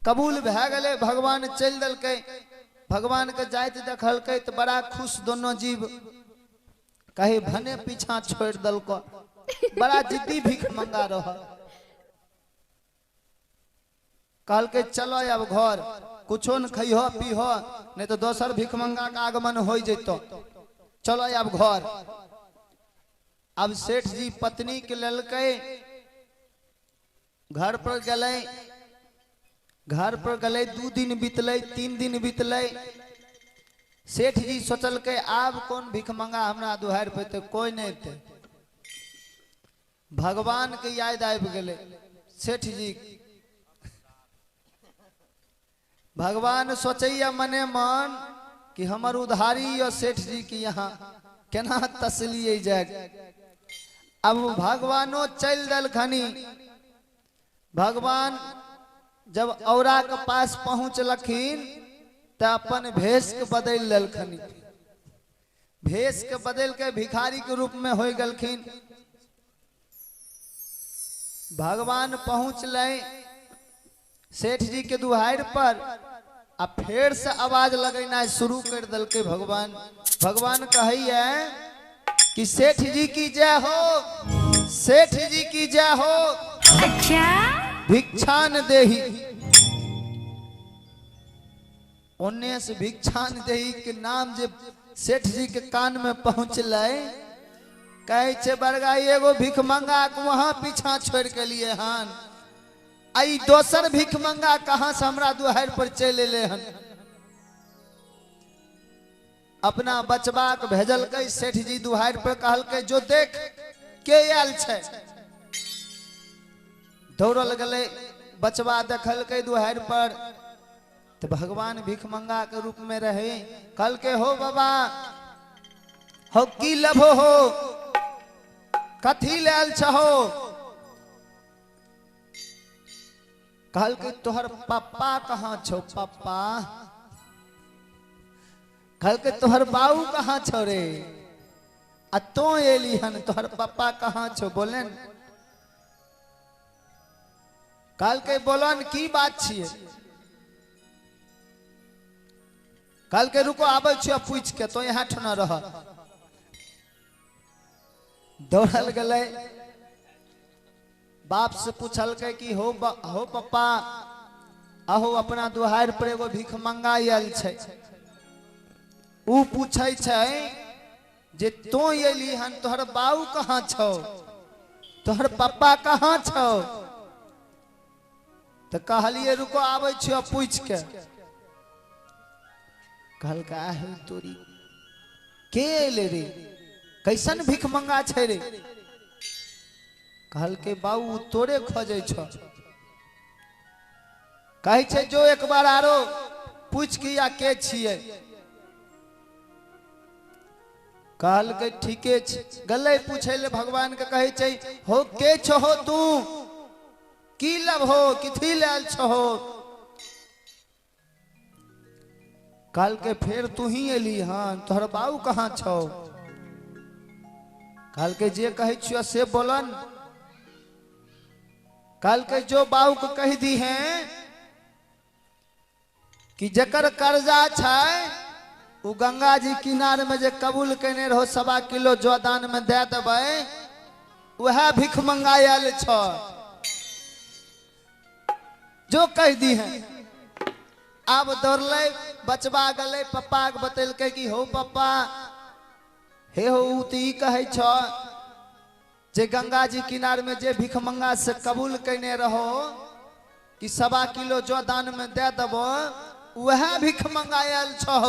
कबूल भै गले, भगवान चल दलकै। भगवान के जाइत देखलकै तो बड़ा खुश दोनों जीव, कहे भने पीछा छोड़ दलको, बड़ा जिद्दी भीख मंगा रहा। कहल के चलो अब घर, कुछो न खइहो पीहो, नहीं तो दोसर भीख मंगा का आगमन हो जैतो। चलो अब घर। अब सेठ जी पत्नी के ललके घर पर गले। घर पर गले 2 दिन बीतले, 3 दिन बीतले। सेठ जी सोचल के आब कौन भीख मंगा हमरा दुहार पे, कोई नहीं थे। भगवान के याद आबि गेले सेठ जी। भगवान सोचैया मने मन कि हमर उधारी और सेठ जी की यहाँ केना तसलिए जाए। अब भगवानो चल दल खनी। भगवान जब औरा के पास पहुंचलखिन तो अपन भेष के बदल ललखनी। भेष के बदल के भिखारी के रूप में हो गलखिन। भगवान पहुंच ले सेठ जी के दुहार पर, अब फिर से आवाज लगना शुरू कर दल के। भगवान कहिए कि सेठ जी की जय हो, सेठ जी की जय हो। अच्छा भिक्षान देही। ओन्ने से भिक्षान देही के नाम जे सेठ जी के कान में पहुंचले, कहे छे बरगा एगो भीख मंगा के वहां पीछा छोड़ के लिए हन, आई दोसर भीख मंगा कहां से हमरा दुहार पर चले ले हन। अपना बचबा के भेजल के सेठ जी दुहार पर, कहल के जो देख के आयल छे। दौड़ल गले, बचबा देखल के दुहार पर तो भगवान भीख मंगा के रूप में रहे। कहल के हो बाबा हो की लभो हो, कथी लेल छहो। कहल के तोहर पप्पा कहाँ छो पप्पा। कहल के तोहर बाऊ कहाँ छो रे, आ तो एली हन, तोहर पप्पा कहाँ छो बोले। कहल के बोलन की बात छिए। कहल के रुको आबे छियो पूछ के, तो यहाँ ठना रह। दौड़ल गले, बाप से पूछल के कि हो पप्पा, अहो अपना दुहार पर एगो भीख मंगा आयल छे। ऊ पूछे छे जे तो एली हन, तोहर बाऊ कहाँ छो, तोहर पप्पा कहाँ छो। तो कहलिए रुको आबे छियो पूछ के। कहल का है तोरी के ले रे, कैसन भीख मंगा छे रे। कहल के बाऊ तोरे खोजे छो। कहे छे जो एक बार आरो पूछ के या के छिए। कहल के ठीके छे, गले पूछे ले भगवान के। कहे छे हो के छो हो तू, की लब हो, किथी लेल छो। कहल के फिर तू ही एली हन, तोहर बाऊ कहाँ छो। कहल के जे कहे छियो से बोलन। कहल के जो बाऊ को कह दी हैं कि जकर कर्जा छे उ गंगा जी किनारे में जे कबूल कने रहो 1.25 किलो जो दान में दे देबै, वह भीख मंगायल छो। जो कह दी हैं। अब दौड़ले, बचबा गले, पप्पा के बतेलके कि हो पप्पा, हे हो उ तो ई कहे छो जे गंगा जी किनारे में जे भीख मंगा से कबूल कने रहो कि 1.25 किलो जो दान में दे देबो, वह भीख मंगायल छो।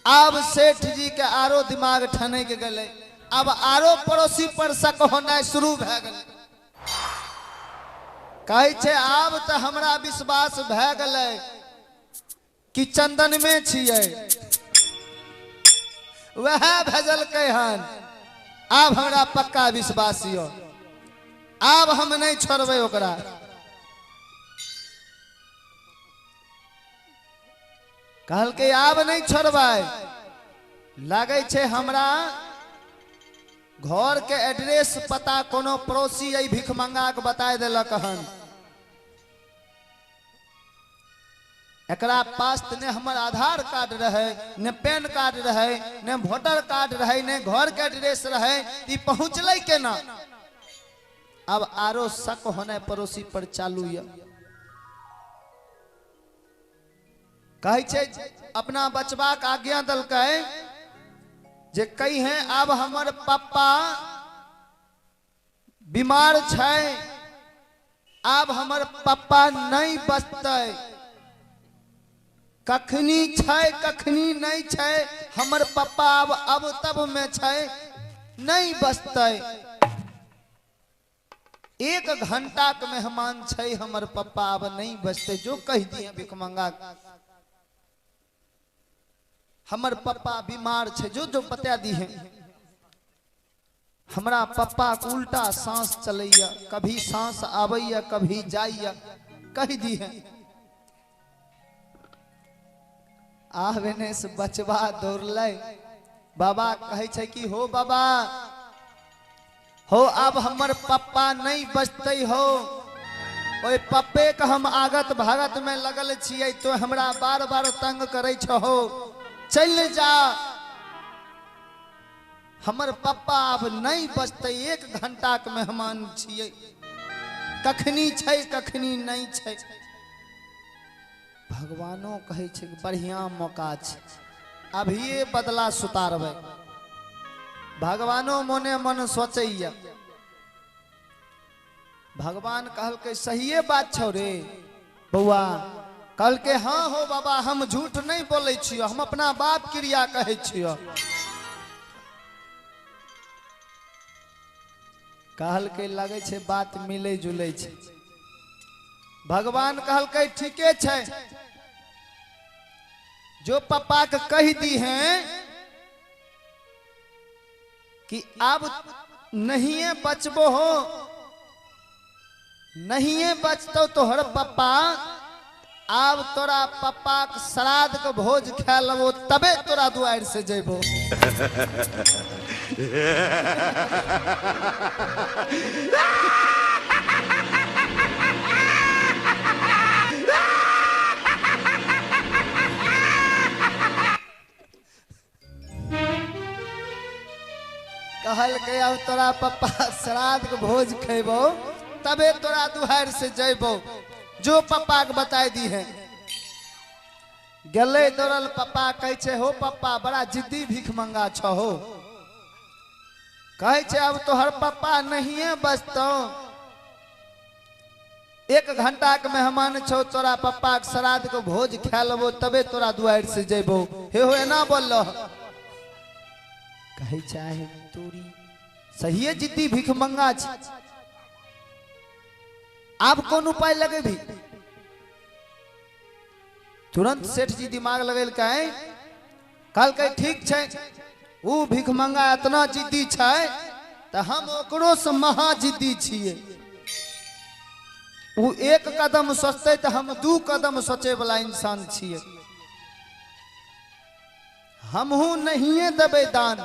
अब सेठ जी के आरो दिमाग ठनक गले। अब आरो पड़ोसी पर शक होना शुरू भए गेलै। कहे छे आब तो हमरा विश्वास भए गेलै कि चंदन में छिए, वह भेजल के हन। अब हमरा पक्का विश्वास यो, अब हम नहीं छोड़बै ओकरा। कहल के आब नहीं छोड़बै। लगे छे हमरा घर के एड्रेस पता कोनो पड़ोसी भीख मंगा के बता दिलक हन। एकरा पास ने हमर आधार कार्ड रहे, ने पैन कार्ड रहे, ने वोटर कार्ड रहे, ने घर के एड्रेस रहे, ती पहुंचले केना? अब आरो शक होने पड़ोसी पर चालू है। कहे छे अपना बचबा के आज्ञा दलकै जे कही है अब हमर पापा बीमार छै, अब हमर पापा नहीं बचते, कखनी छै कखनी नहीं छै, हमर पापा अब तब में छै, नहीं बचते। 1 घंटा के मेहमान छै, हमर पापा अब नहीं बचते। जो कह दिए भिखमंगा हमर पापा बीमार छे, जो जो बता दी है। हमरा पापा के उल्टा सांस चलैया, कभी सांस आबैया कभी जाइया, कह दी है। आवेने से बचवा दौड़लै, बाबा कहे छे कि हो बाबा हो अब हमर पापा नहीं बचते हो, ओए पप्पे के हम आगत भागत में लगल छियै, तो हमरा बार बार तंग करे छहो, चल जा, हमर पापा अब नहीं बचते, 1 घंटा के मेहमान छियै, कखनी छै कखनी नहीं छै। भगवानो कहे छे बढ़िया मौका छे, अभी बदला सुतारबै। भगवानो मोने मन सोचैया। भगवान कहलकै सहिए बात छौ रे बउआ, कहलकै हाँ हो बाबा हम झूठ नहीं बोले छियो, हम अपना बाप क्रिया कहे छियो। कहलकै लगे छे बात मिले जुले छे। भगवान कहलकै ठीके छे, जो पापा के कह दी हैं कि अब नहीं बचबो हो, नहीं बचतो तोहर पापा, अब तोरा पापा के श्राद्ध के भोज खा लबो, तबे तोरा दुआर से जेबो। कहल के अब तोरा पापा श्राद्ध के भोज खेबो, तबे तोरा दुआर से जेबो, जो पापा के बताई दी है। गले दौड़ल पापा कहे छे हो पापा बड़ा जिद्दी भीख मंगा छो हो, कहे छे अब तोहर पापा नहीं बचतो, 1 घंटा के मेहमान छो, तोरा पापा के श्राद्ध के भोज खा लेबो, तबे तोरा दुआर से जेबो। हे हो एना बोल कहे चाहे तोरी सही जिद्दी भीख मंगा छे, आप कौन उपाय लगे भी? तुरंत सेठ जी दिमाग लगेल कहे, कल के ठीक छे, वो भीख मंगा इतना जिद्दी छे, तो हम ओकरो से महा जिद्दी छिए। वो 1 कदम सोचते तो हम 2 कदम सोचे वाला इंसान छिए। हमहू नहीं देबे दान,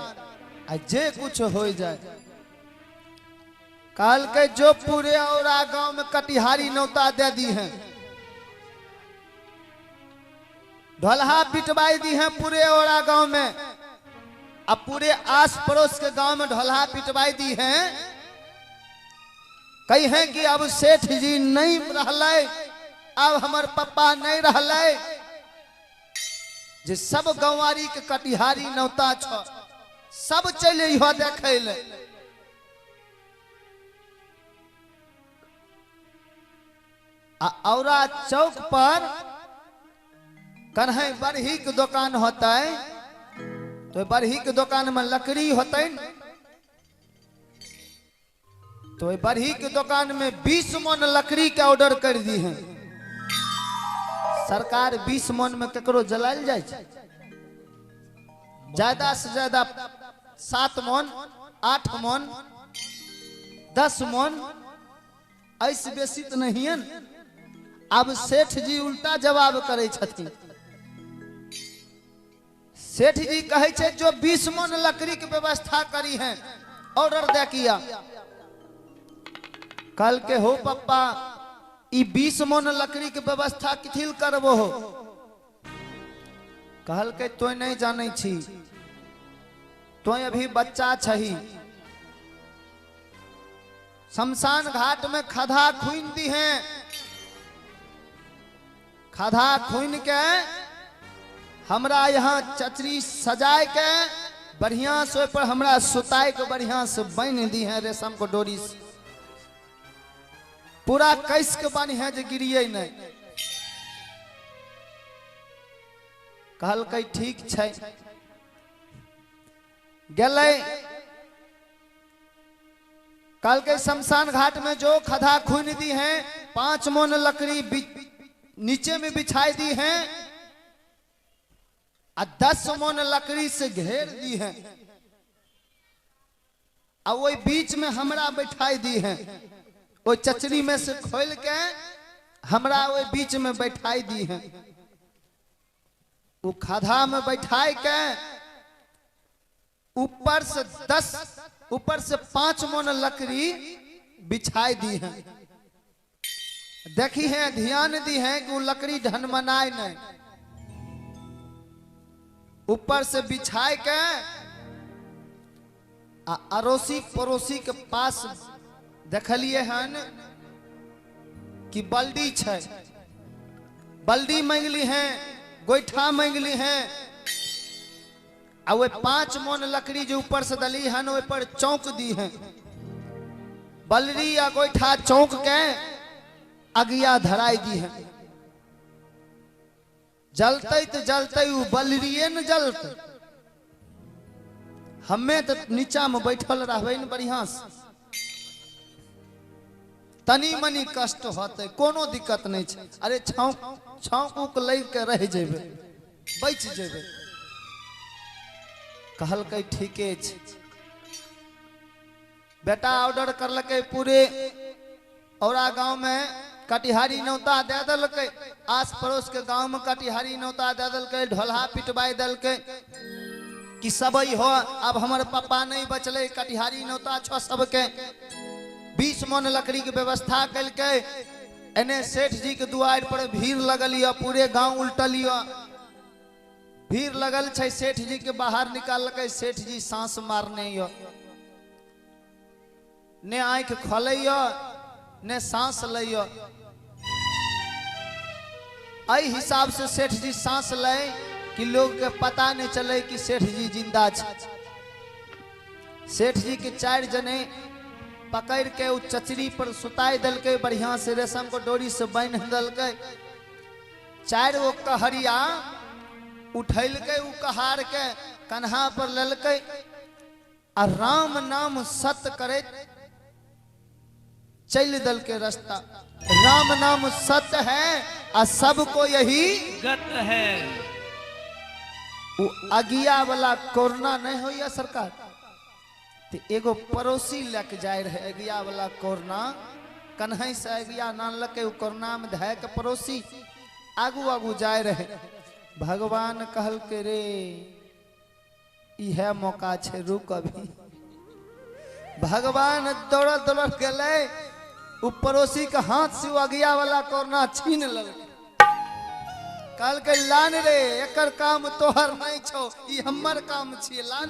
आ जे कुछ हो जाए। काल के जो पूरे और गांव में कटिहारी नौता दे दी हैं, ढोलहा पिटवाई दी हैं पूरे और गांव में, अब पूरे आस पड़ोस के गांव में ढोलहा पिटवाई दी हैं। कही हैं कि अब सेठ जी नहीं रहले, अब हमार पापा नहीं रहले, जे सब गंवारी के कटिहारी नौता छ, सब चले हो देखे ले। औरा चौक पर कन्हई बरही के दुकान होता है, तो बरही के दुकान में लकड़ी होता है, तो बरही के दुकान में 20 मन लकड़ी के ऑर्डर कर दी है सरकार। 20 मन में केकरो जलाल जाए, ज्यादा से ज्यादा 7 मन 8 मन 10 मन, ऐसे बेसी तो नहीं है। अब सेठ जी उल्टा जवाब करे छथिन। सेठ जी कहे छे जो 20 मन लकड़ी की व्यवस्था करी है, ऑर्डर दे किया। कल के हो पप्पा ई 20 मन लकड़ी की व्यवस्था किथिल करबो हो, कहल के तो नहीं जाने छी, तो अभी बच्चा छही। शमशान घाट में खदा खून दी हैं, खदा खून के हमरा यहाँ चचरी सजाए के बढ़िया से पर हमरा सुताए के बढ़िया से बांध दी है रेशम को डोरी से, पूरा कैस के बानी है जो गिरिए नहीं। कहल के ठीक छै, गेलै कल के शमशान घाट में जो खदा खून दी हैं, 5 मोन लकड़ी नीचे में बिछाई दी हैं और 10 मोन लकड़ी से घेर दी हैं और वही बीच में हमरा बैठाई दी हैं, वो चचरी में से खोल के हमरा वही बीच में बैठाई दी हैं। वो खदा में बैठाई के ऊपर से 5 मोन लकड़ी बिछाई दी है। देखी है, ध्यान दी है कि वो लकड़ी ढनमनाए नहीं, ऊपर से बिछाए के अड़ोसी पड़ोसी के पास देखलिए हन कि बल्दी छै, बल्दी मांगली है, गोईठा मांगली है, और वे 5 मोन लकड़ी जो ऊपर से दली हन वे पर चौंक दी है। बलरी या गोईठा चौंक के अगिया धराई दी है। जलते तो जलते वो बलरिए न जलते, हमें तो नीचा में बैठल रहबे न बढ़िया से, तनी मनी कष्ट होते, कोनो दिक्कत नहीं है। अरे छौंक ले के रह जेबे, बच जेबे। कहल के ठीके छै, बेटा ऑर्डर करलके पूरे औरा गांव में कटिहारी नौता दे दलके, आस पड़ोस के गांव में कटिहारी नौता दे दलके, ढोलहा पिटवाई दलके कि सब हो। अब हमारे पापा नहीं बचले, कटिहारी नौता छो सबके 20 मोन लकड़ी के व्यवस्था कल के। एने सेठ जी के दुआर पर भीड़ लगल, पूरे गांव उल्टल, भीड़ लगल छै। सेठ जी के बाहर निकाल के, सेठ जी सांस मारने यो, ने आंख खोले ने सांस लियो। आई हिसाब से सेठ जी सांस ले कि लोग के पता नहीं चले कि सेठ जी जिंदा छै। सेठ जी के 4 जने पकड़ के उ चचरी पर सुताई दल के, बढ़िया से रेशम को डोरी से बांध दल के। 4 गो कहरिया उठल के, उ कहार के कन्हा पर ललके आ राम नाम सत्य करे चल दल के रास्ता। राम नाम सत्य है और सबको यही गत है। वो अगिया वाला कोरोना नहीं हो या सरकार, तो एगो पड़ोसी लेके जाए रहे अगिया वाला कोरोना, कन्हई से अगिया नान लके उ कोरोना में धै के पड़ोसी आगू आगू जाए रहे। भगवान कहल के रे यह मौका छे, रुक अभी। भगवान दौड़ दौड़ गए, उ पड़ोसी के हाथ से अगिया वाला कोरोना छीन लल। कहल के लान रे, एकर काम तोहर नहीं छो, ई हमर काम छिए, लान।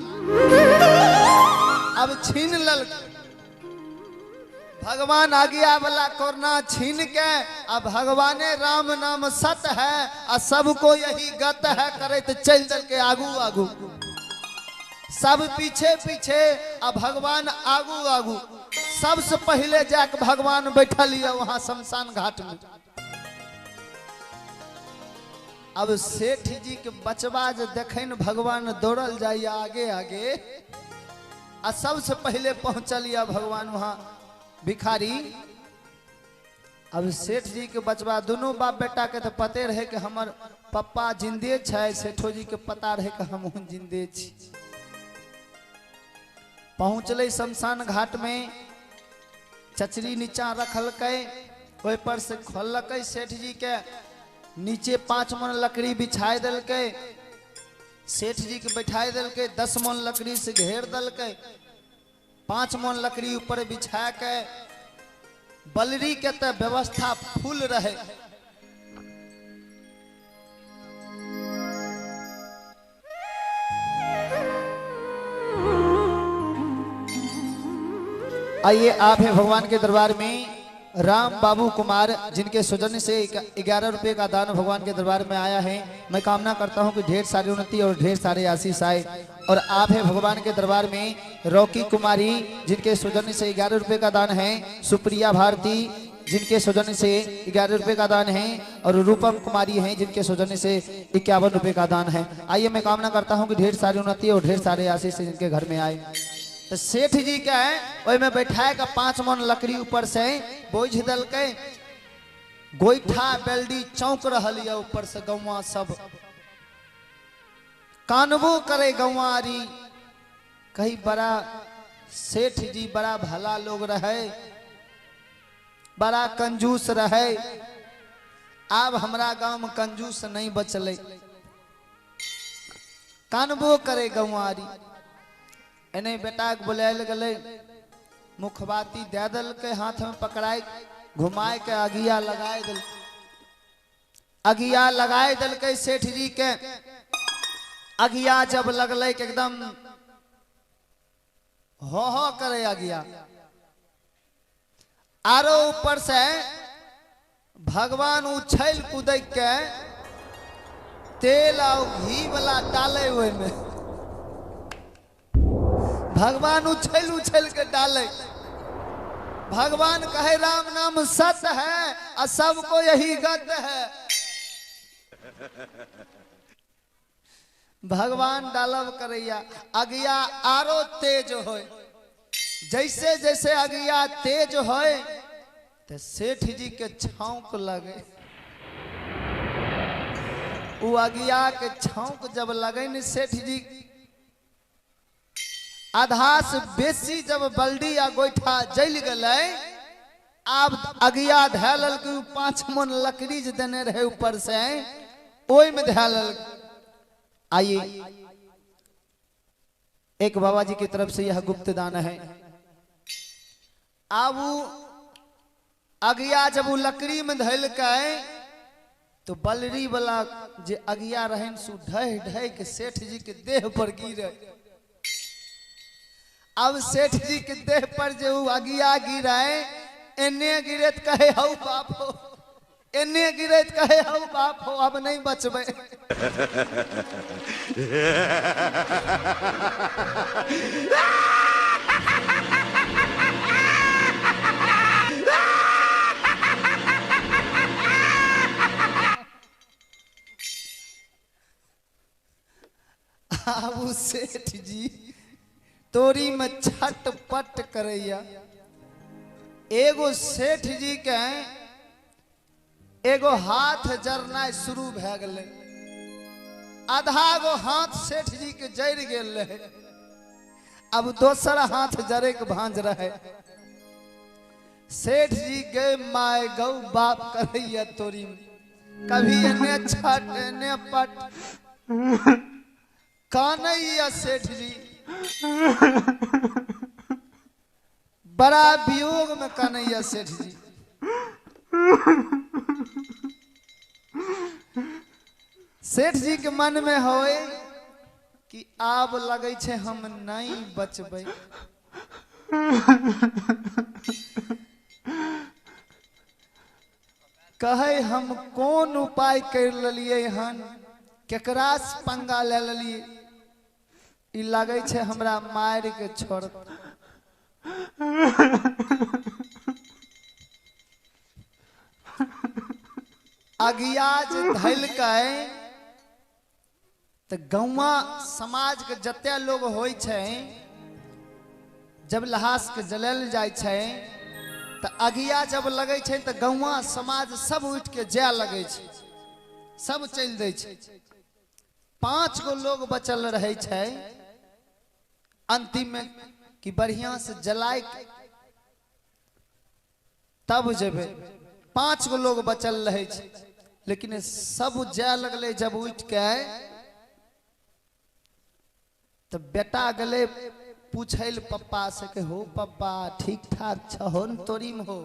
अब छीन लल। भगवान आगिया वाला कोरोना छीन के, अब भगवाने राम नाम सत्य है और सबको यही गत है करे तो चल चल के आगू आगू, सब पीछे पीछे अब भगवान आगू आगू। सबसे पहले जाके भगवान बैठल वहां शमशान घाट में। अब सेठ जी के बचवा जो देखे न, भगवान दौड़ल जाइए आगे आगे, और सबसे पहले पहुंचल भगवान वहां भिखारी। अब सेठ जी के बचवा दोनों बाप बेटा के तो पते रहे कि हमर पप्पा जिंदे छै, सेठो जी के पता रहे कि हम जिंदे छी। पहुंचले शमशान घाट में, चचरी नीचा रखल के, ओहि पर से खोलक सेठ जी के, नीचे 5 मोन लकड़ी बिछाई दल के, सेठ जी के बैठाई दल के, 10 मोन लकड़ी से घेर दल के, 5 मोन लकड़ी ऊपर बिछा के। बलरी के तो व्यवस्था फुल रहे। आइए आप हैं भगवान के दरबार में राम बाबू कुमार, जिनके सौजन्य से 11 रुपए का दान भगवान के दरबार में आया है। मैं कामना करता हूं कि ढेर सारी उन्नति और ढेर सारे आशीष आए। और आप हैं भगवान के दरबार में रॉकी कुमारी, जिनके सौजन्य से 11 रुपए का दान है। सुप्रिया भारती, जिनके सौजन्य से 11 रुपए का दान है। और रूपम कुमारी हैं, जिनके सौजन्य से 51 रुपए का दान है। आइए मैं कामना करता हूं कि ढेर सारी उन्नति और ढेर सारे आशीष जिनके घर में आए। तो सेठ जी क्या है, वही में बैठाए का 5 मन लकड़ी ऊपर से बोझ दल के गोईठा बेल्डी चौंक रहल है। ऊपर से गौवा सब कानबो करे गंवारी। कहीं बड़ा सेठ जी बड़ा भला लोग रहे, बड़ा कंजूस रहे। अब हमारा गांव में कंजूस नहीं बचले। कानबो करे गंवारी। इन्हें बेटा के बुलायल गले, मुखबाती दे दल के हाथ में पकड़ाए घुमाए के अगिया लगाए दल। अगिया लगाए दल के सेठ जी के। अगिया जब लगले के एकदम हो करे अगिया। आरो ऊपर से भगवान उछल कूद के तेल और घी वाला डाले हुए में। भगवान उछल उछल के डाले। भगवान कहे राम नाम सत्य है और सबको यही गत है। भगवान डालब करैया अगिया आरो तेज हो। जैसे जैसे अगिया तेज हो तो सेठ जी के छौंक लगे। वो अगिया के छौंक जब लगे न सेठ जी, आधा से बेसी जब बल्डी या गोईठा जल गए। अब अगिया धैलल के 5 मन लकड़ी जे देने रहे ऊपर से ओई में धैलल। आइए एक बाबा जी की तरफ से यह गुप्त दान है। अब अगिया जब वो लकड़ी में धैल के तो बलरी वाला जे अगिया रहन सु ढह ढह के सेठ जी के देह पर गिरे। अब सेठ जी के देह पर जो अगिया गिराए, एने गिरत कहे हौ बाप हो, एने गिरत कहे हौ बाप हो, अब नहीं बचबे। अब सेठ जी तोरी में छटपट करैया। एगो सेठ जी के एगो हाथ जरना शुरू भ गए। आधा गो हाथ सेठ जी के जर गेल रहे। अब दोसर हाथ जरे के भांज रहे। सेठ जी गए माय गौ बाप करैया तोरी में। कभी एने छट एने पट कानैया सेठ जी। बड़ा वियोग में कन्हैया सेठ जी। सेठ जी के मन में होए कि आब लगे छे हम नहीं बचबे। कहे हम कौन उपाय कर लिये हन, केकरा से पंगा ले लिये। ई लगे छे हमरा मार के छोड़। अगियाज धैल के तो गौवा समाज के जते लोग होय छे, जब लहास के जलल जाय छे तो अगिया जब लगे छे तो गौवा समाज सब उठ के जाय लगे छे, सब चल दे छे। 5 गो लोग बचल रहे छे अंतिम में कि बढ़िया से जलाए तब जेबे। 5 गो लोग बचल रहे छे, लेकिन सब जाय लगले। जब उठ के तो बेटा गले पूछल पप्पा से के हो पप्पा ठीक ठाक छहो न तोरी में हो।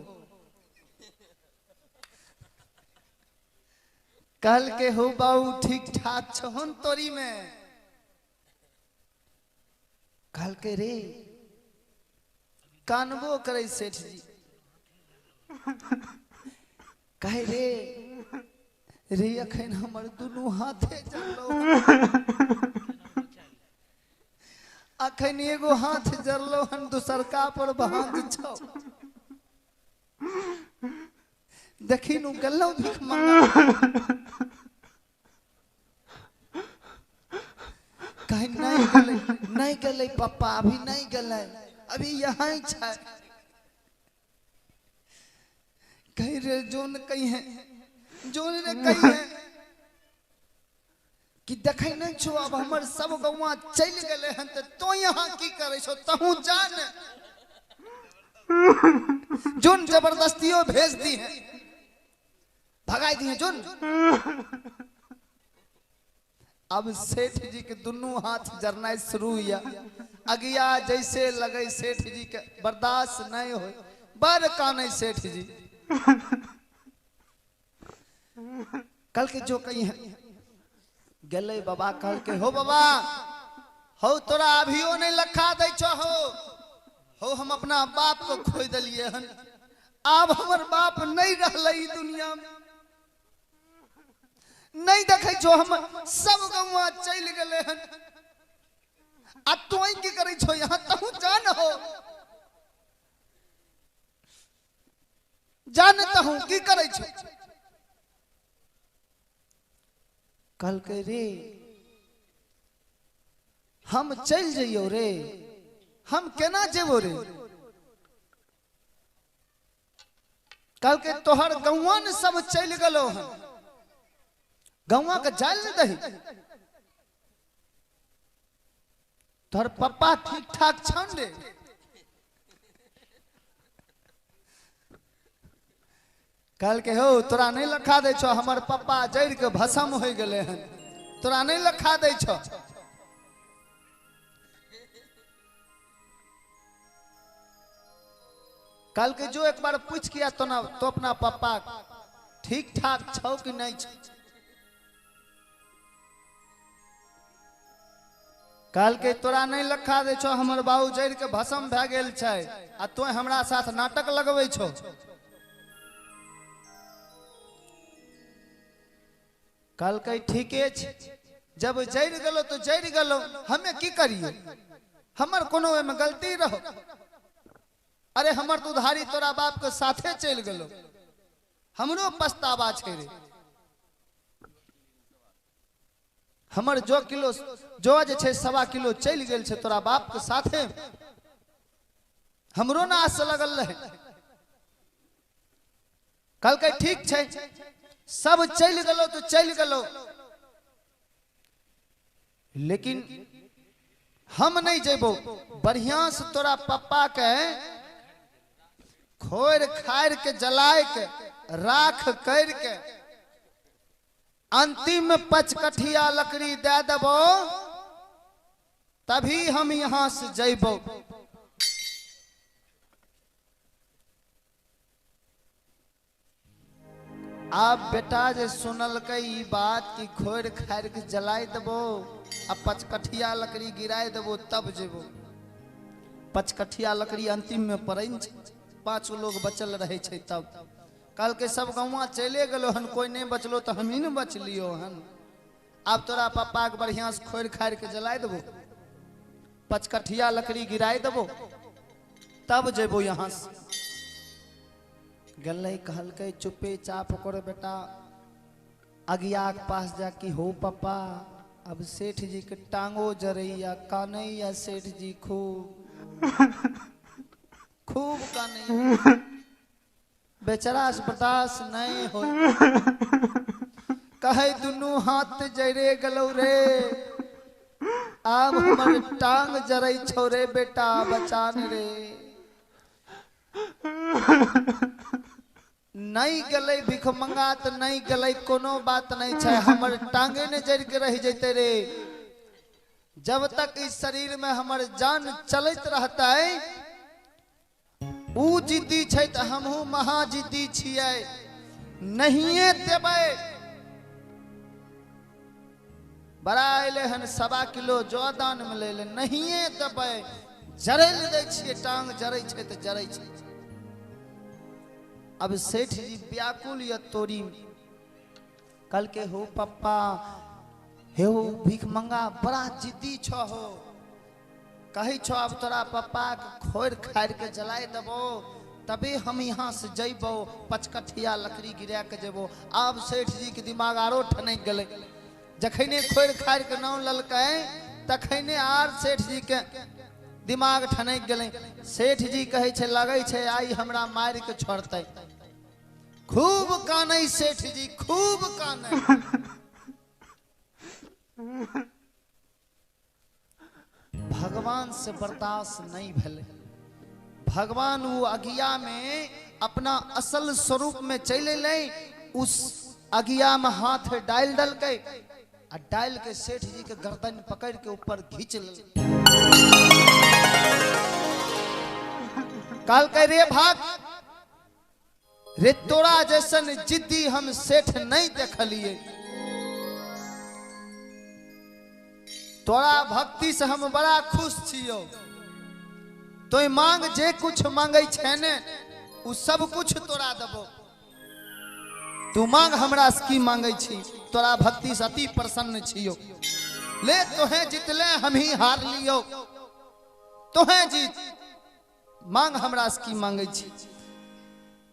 कहल के हो बाबू ठीक ठाक छहो न तोरी में। कहल के रे कानबो करे सेठ जी कहे रे रे अखन हमर दुनू हाथे जरलो अखन एगो हाथ जरलो हन दूसरका पर भांज छौ देखी नु गल्लो भीख मंगा कहे नहीं गले पापा अभी नहीं गले अभी यहाँ ही छै कही रे जोन कही है जोन ने कही है कि देखे नहीं छो अब हमर सब गौवा चल गए हन तो यहाँ की करे छो तहू जान जोन जबरदस्तियों भेज दी है भगाई दी है जोन अब सेठ जी के दोनों हाथ जरना शुरू हुआ अगिया जैसे लगे सेठ जी के बर्दाश्त नहीं हो बड़ काने सेठ जी कल के जो कही है गले बाबा कल के हो बाबा हो तोरा अभियो नहीं लखा दे छो हो हम अपना बाप को खोई दिलिए हन अब हमर बाप नहीं रहले दुनिया में नहीं देखे छो हम सब गौवा चल गए हन आ तू की करे छो यहाँ तहू जान हो जानता हूं की करे छो कल के रे हम चल जइयो रे हम केना जेबो रे कल के तोहर गौवा ने सब चल गलो हन गौवा के जाल न दही तोहर पप्पा ठीक ठाक छन रे कल के हो तोरा नहीं लखा दे छो हमर पप्पा जड़ के भस्म हो गए हन तोरा नहीं लखा दे छो कल के जो एक बार पूछ किया तो ना तो अपना पप्पा ठीक ठाक छो कि नहीं छो कल के तोरा नहीं लखा दे छो हमर बाबू जड़ के भस्म भए गेल छै आ तो हमरा साथ नाटक लगबै छो कल के ठीके छै जब जड़ गेलो तो जड़ गेलो हमें की करियो हमर कोनो में गलती रहो अरे हमर तो उधारी तोरा बाप के साथे चल गेलो हमरो पछतावा छै रे हमर जो किलो जो जे छै 1.25 किलो चल गेल छै तोरा बाप के साथे हमरो ना आस लगल रहे कल के ठीक छै सब चल गेलो तो चल गेलो लेकिन हम नहीं जेबो बढ़िया से तोरा पप्पा के खोर खार के जलाए के राख कर के अंतिम में 5 कठिया लकड़ी दे देबो तभी हम यहां से जइबो आप बेटा जे सुनल के ई बात की खोर खार के जलाई देबो आ 5 कठिया लकड़ी गिराय देबो तब जेबो 5 कठिया लकड़ी अंतिम में पड़न 5 लोग बचल रहे छै तब कल के सब गौवा चले गेलो हन कोई नहीं बचलो तो हम ही न बचलियो हन अब तोरा पप्पा के बढ़िया से खोर खार के जलाई देबो 5 कठिया लकड़ी गिराय देबो तब जेबो यहाँ से गल्ले कहल के चुपे चाप कर बेटा अगिया के पास जाके हो पापा अब सेठ जी के टांगो जरैया कानैया सेठ जी खूब कानैया बेचारा से बर्दाश्त नहीं हो कहे दुनू हाथ जरे गलो रे अब हमर टांग जरै छौ रे बेटा बचान रे नहीं गले भिख मंगा तो नहीं गले कोनो बात नहीं छै हमर टांगे ने जड़ के रह जते रे जब तक इस शरीर में हमर जान चलत रहता है ऊ जिद्दी छै त हमहू महाजिद्दी छियै नहिए देबै बड़ा अले हन 1.25 किलो जो दान में ले ले नहिए देबै जरै ले दै छियै, टांग जरै छै तऽ जरै छै। अब सेठ जी व्याकुल या तोरी कल के हो पप्पा हे हो भीख मंगा बड़ा जिद्दी छ हो, कही छो अब तोरा पप्पा के खोर खाड़ के जलाए देबो तबे हम यहाँ से जइबो, पचकठिया लकड़ी गिरा के जेबो। अब सेठ जी के दिमाग आरो ठनक गले, जखने खोर खाड़ के नाम ललकै तखने आर सेठ जी के दिमाग ठनक गले। सेठ जी कहे छे लगे छे आई हमरा मार के छोड़ते। खूब कानै सेठ जी, खूब कानै। भगवान से बर्दाश्त नहीं भेले। भगवान वो अगिया में अपना असल स्वरूप में चले ले, उस अगिया में हाथ डाल डल के और डाल के सेठ जी के गर्दन पकड़ के ऊपर खींच ले। काल के रे भाग रे, तोरा जैसन जिद्दी हम सेठ नहीं देखलिए। तोरा भक्ति से हम बड़ा खुश छियो। तो मांग जे कुछ मांगे छे ने उ सब कुछ तोरा देबो। तू मांग हमरा से की मांगे छी, तोरा भक्ति से अति प्रसन्न छियो। ले तोहे जितले हम ही हार लियो, तोहे जीत, मांग हमरा से की मांगे छी।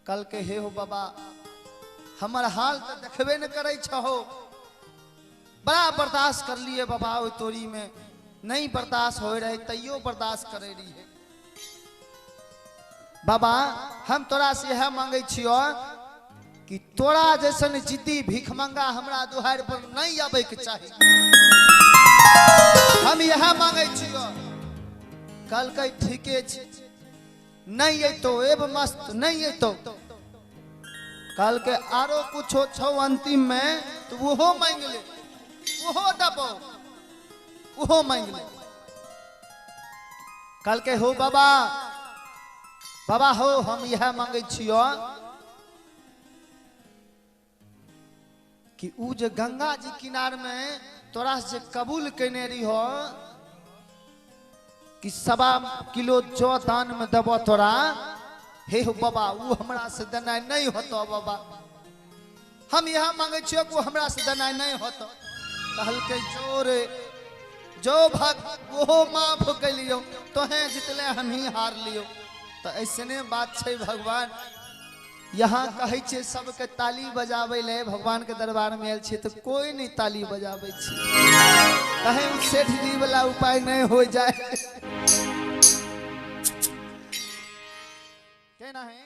कल के हे हो बाबा हमर हाल तो देखबे न करे छहो, बड़ा बर्दाश्त कर लिए बाबा। ओ तोरी में नहीं बर्दाश्त हो रहे तैयो बर्दाश्त करे रही है। बाबा हम तोरा से यह मांगे छियो कि तोरा जैसन जिद्दी भीख मंगा हमरा दुहार पर नहीं आवे के चाहिए। हम यह मांगे छियो। कल के ठीके छी, नहीं है तो एब मस्त नहीं है तो कल के आरो कुछो छो अंतिम में तो वो मांग ले, वो दबो, वो मांग ले। कल के हो बाबा, बाबा हो हम यह मांगे छियो कि उ जे गंगा जी किनार में तोरा से कबूल कने रही हो कि 1.25 किलो जौ दान में देबो तोरा। हे हो बाबा वो हमरा से देना नहीं होतो बाबा, हम यहाँ मांगे छियो कि हमरा से देना नहीं होतो। कहल के जोरे जो भग वो माफ कर लियो, तोहे जितले हम ही हार लियो। तो ऐसने बात छे भगवान। यहाँ कहे छे सबके ताली बजावे ले, भगवान के दरबार में आयल छे तो कोई नहीं ताली बजावे छे, कहे सेठ जी वाला उपाय नहीं हो जाए। कहना है